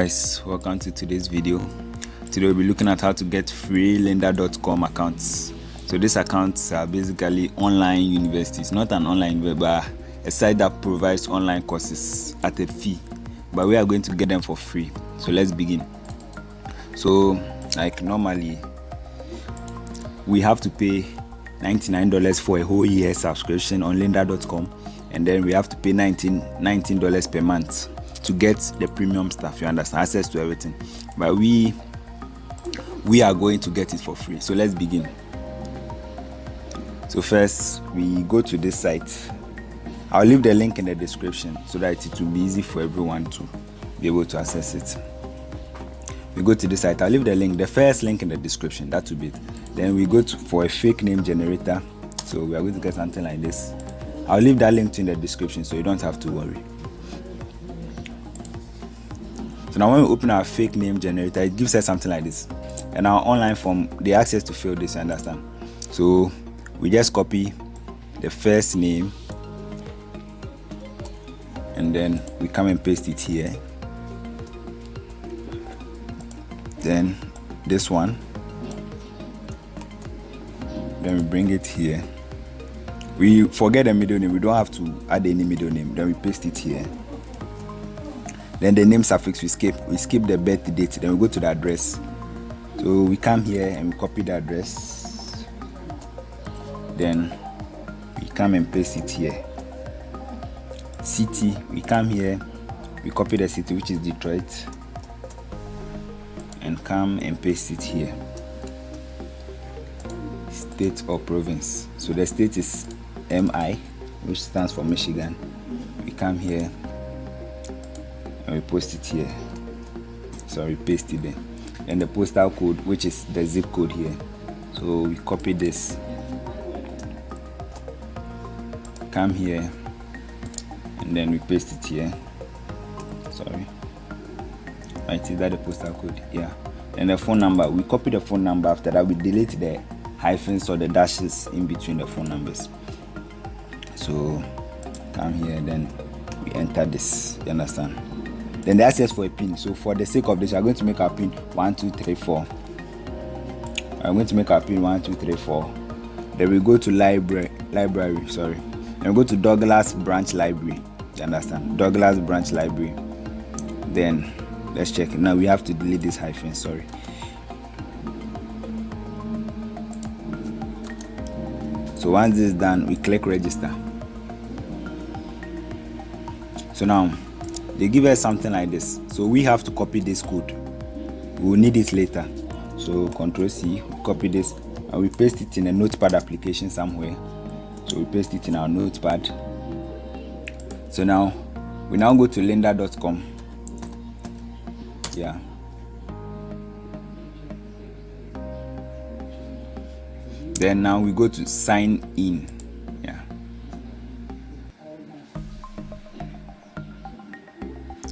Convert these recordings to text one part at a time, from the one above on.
Guys, welcome to today's video. Today we'll be looking at how to get free lynda.com accounts. So these accounts are basically online universities, not an online web, but a site that provides online courses at a fee, but we are going to get them for free. So let's begin. So like normally we have to pay $99 for a whole year subscription on lynda.com, and then we have to pay $19 per month to get the premium stuff, you understand, access to everything. But we are going to get it for free. So let's begin. So first we go to this site. I'll leave the link in the description so that it will be easy for everyone to be able to access it. We go to this site. I'll leave the link, the first link in the description. That will be it. Then we go for a fake name generator. So we are going to get something like this. I'll leave that link in the description so you don't have to worry. So now when we open our fake name generator, it gives us something like this. And our online form, they ask us to fill this, you understand? So we just copy the first name and then we come and paste it here. Then this one. Then we bring it here. We forget the middle name. We don't have to add any middle name. Then we paste it here. Then the name suffix we skip the birth date. Then we go to the address. So we come here and we copy the address. Then we come and paste it here. City, we come here, we copy the city, which is Detroit, and come and paste it here. State or province. So the state is MI, which stands for Michigan. We come here and we post it here. Sorry, paste it there. And the postal code, which is the zip code here. So we copy this, come here, and then we paste it here. Sorry, right, is that the postal code? Yeah. And the phone number, we copy the phone number. After that, we delete the hyphens or the dashes in between the phone numbers. So come here, then we enter this, you understand? Then they ask us for a pin. So for the sake of this, we are going to make our pin 1234. I'm going to make our pin 1234. Then we go to library, sorry. And we go to Douglas Branch Library. You understand? Douglas Branch Library. Then let's check it. Now we have to delete this hyphen, sorry. So once this is done, we click register. So now they give us something like this. So we have to copy this code. We will need it later. So Ctrl+C, we copy this and we paste it in a notepad application somewhere. So we paste it in our notepad. So now we go to lynda.com. Yeah. Then now we go to sign in. Yeah.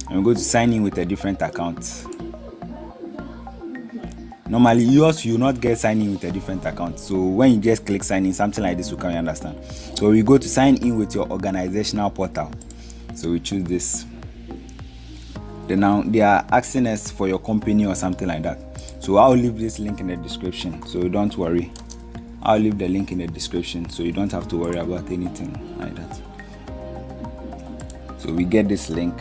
And we go to sign in with a different account. Normally you will not get sign in with a different account. So when you just click sign in, something like this will come, you understand. So we go to sign in with your organizational portal. So we choose this. Then now they are asking us for your company or something like that. So I'll leave this link in the description, so don't worry. I'll leave the link in the description so you don't have to worry about anything like that. So we get this link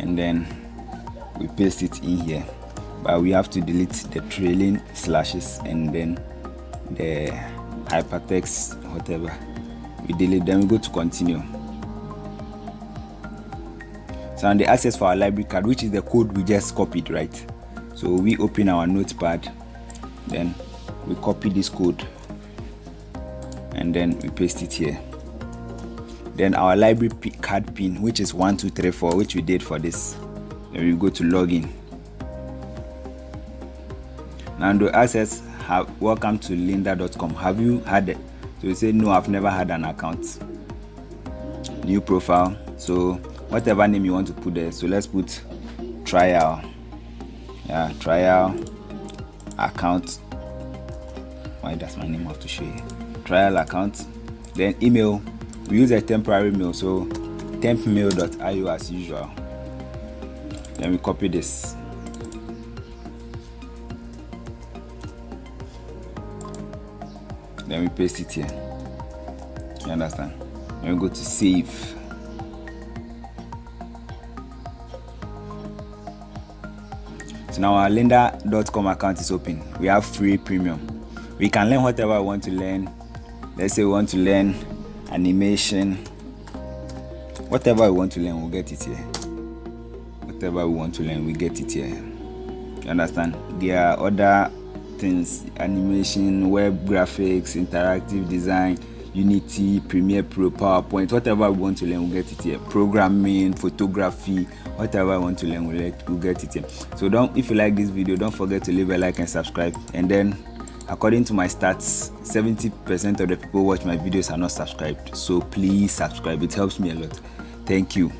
and then we paste it in here, but we have to delete the trailing slashes and then the hypertext, whatever. We delete, then we go to continue. So now they ask us for our library card, which is the code we just copied, right? So we open our notepad, then we copy this code and then we paste it here. Then our library card pin, which is 1234, which we did for this. Then we go to login. Now they ask us, welcome to lynda.com. Have you had it? So we say no, I've never had an account. New profile. So whatever name you want to put there. So let's put trial. Yeah, trial account. Why does my name have to show you? Trial account. Then email. We use a temporary mail, so tempmail.io as usual. Then we copy this. Then we paste it here. You understand? Then we go to save. So now our lynda.com account is open. We have free premium. We can learn whatever we want to learn. Let's say we want to learn animation. Whatever we want to learn, we'll get it here. Whatever we want to learn, we get it here. You understand? There are other things: animation, web graphics, interactive design, Unity, Premiere Pro, PowerPoint. Whatever we want to learn, we'll get it here. Programming, photography, whatever I want to learn, we'll get it here. So if you like this video, don't forget to leave a like and subscribe. And then, according to my stats, 70% of the people watch my videos are not subscribed. So please subscribe. It helps me a lot. Thank you.